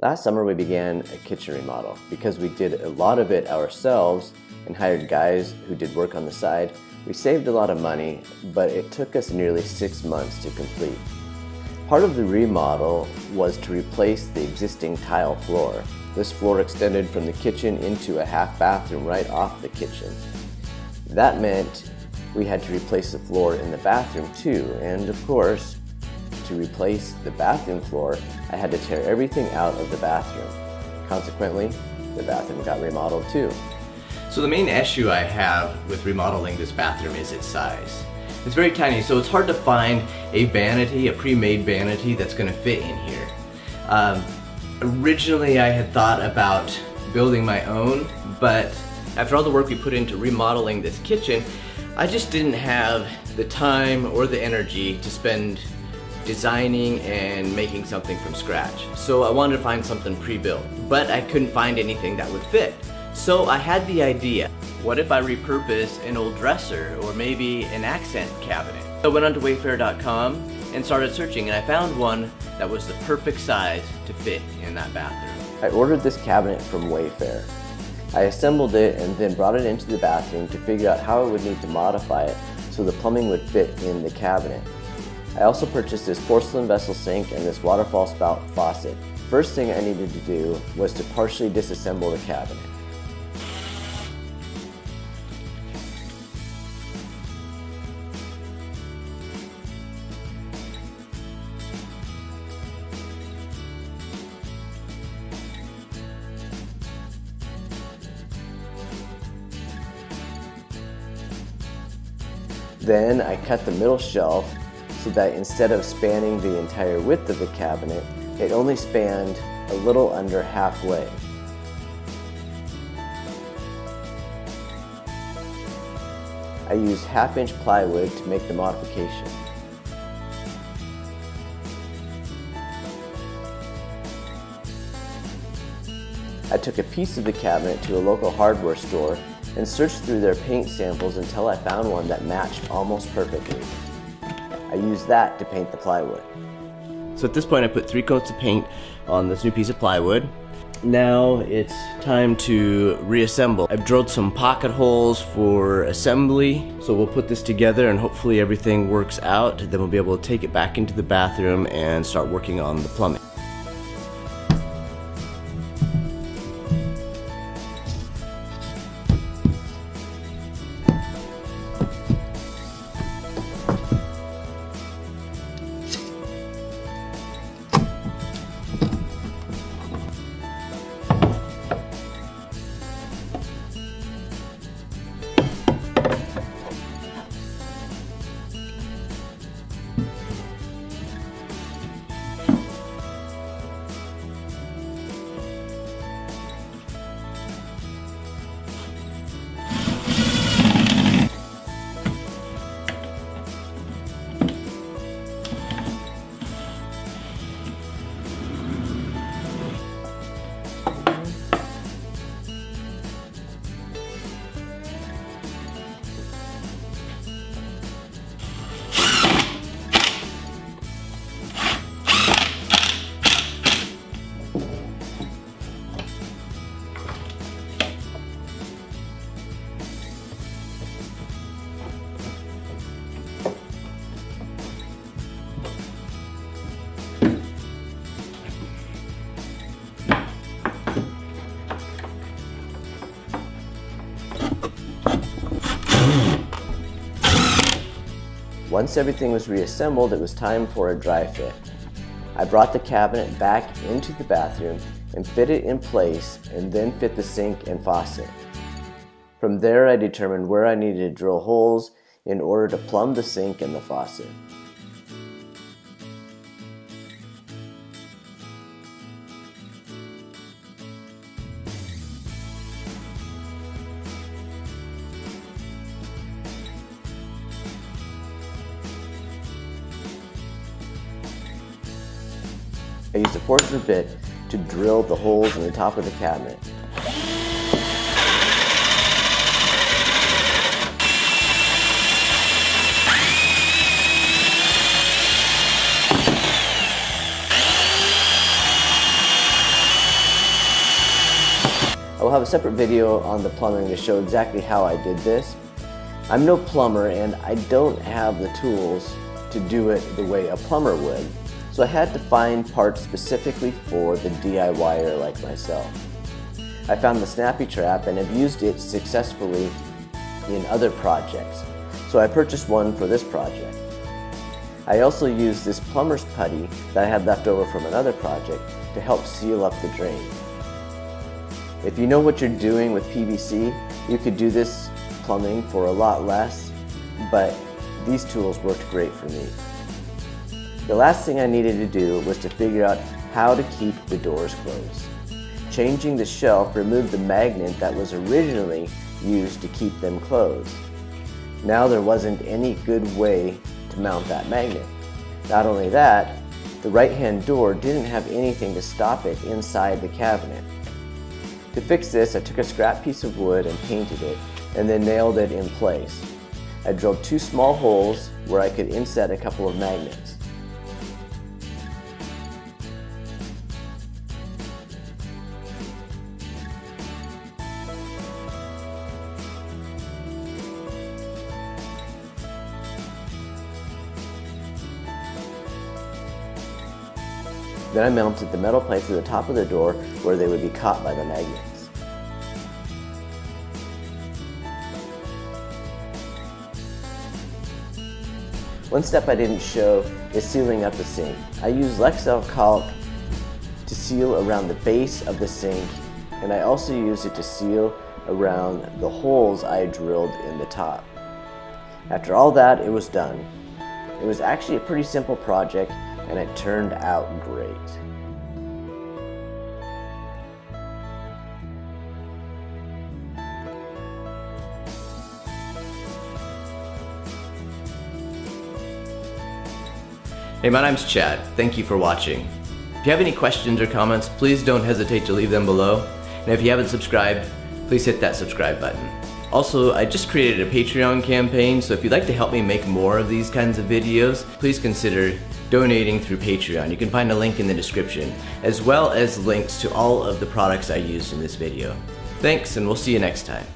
Last summer we began a kitchen remodel. Because we did a lot of it ourselves and hired guys who did work on the side, we saved a lot of money, but it took us nearly 6 months to complete. Part of the remodel was to replace the existing tile floor. This floor extended from the kitchen into a half bathroom right off the kitchen. That meant we had to replace the floor in the bathroom too, and of course, to replace the bathroom floor, I had to tear everything out of the bathroom. Consequently, the bathroom got remodeled too. So the main issue I have with remodeling this bathroom is its size. It's very tiny, so it's hard to find a vanity, a pre-made vanity that's going to fit in here. Originally I had thought about building my own, but after all the work we put into remodeling this kitchen, I just didn't have the time or the energy to spend designing and making something from scratch. So I wanted to find something pre-built, but I couldn't find anything that would fit. So I had the idea, what if I repurpose an old dresser or maybe an accent cabinet? So I went onto wayfair.com and started searching, and I found one that was the perfect size to fit in that bathroom. I ordered this cabinet from Wayfair. I assembled it and then brought it into the bathroom to figure out how I would need to modify it so the plumbing would fit in the cabinet. I also purchased this porcelain vessel sink and this waterfall spout faucet. First thing I needed to do was to partially disassemble the cabinet. Then I cut the middle shelf so that instead of spanning the entire width of the cabinet, it only spanned a little under halfway. I used 1/2-inch plywood to make the modification. I took a piece of the cabinet to a local hardware store and searched through their paint samples until I found one that matched almost perfectly. I used that to paint the plywood. So at this point I put 3 coats of paint on this new piece of plywood. Now it's time to reassemble. I've drilled some pocket holes for assembly, so we'll put this together and hopefully everything works out. Then we'll be able to take it back into the bathroom and start working on the plumbing. Once everything was reassembled, it was time for a dry fit. I brought the cabinet back into the bathroom and fit it in place, and then fit the sink and faucet. From there, I determined where I needed to drill holes in order to plumb the sink and the faucet. I used a Forstner bit to drill the holes in the top of the cabinet. will have a separate video on the plumbing to show exactly how I did this. I'm no plumber and I don't have the tools to do it the way a plumber would, so I had to find parts specifically for the DIYer like myself. I found the snappy trap and have used it successfully in other projects, so I purchased one for this project. I also used this plumber's putty that I had left over from another project to help seal up the drain. If you know what you're doing with PVC, you could do this plumbing for a lot less, but these tools worked great for me. The last thing I needed to do was to figure out how to keep the doors closed. Changing the shelf removed the magnet that was originally used to keep them closed. Now there wasn't any good way to mount that magnet. Not only that, the right-hand door didn't have anything to stop it inside the cabinet. To fix this, I took a scrap piece of wood and painted it, and then nailed it in place. I drilled 2 small holes where I could inset a couple of magnets. Then I mounted the metal plates at the top of the door where they would be caught by the magnets. One step I didn't show is sealing up the sink. I used Lexel caulk to seal around the base of the sink, and I also used it to seal around the holes I drilled in the top. After all that, it was done. It was actually a pretty simple project, and it turned out great. Hey, my name's Chad. Thank you for watching. If you have any questions or comments, please don't hesitate to leave them below. And if you haven't subscribed, please hit that subscribe button. Also, I just created a Patreon campaign, so if you'd like to help me make more of these kinds of videos, please consider donating through Patreon. You can find a link in the description, as well as links to all of the products I used in this video. Thanks, and we'll see you next time.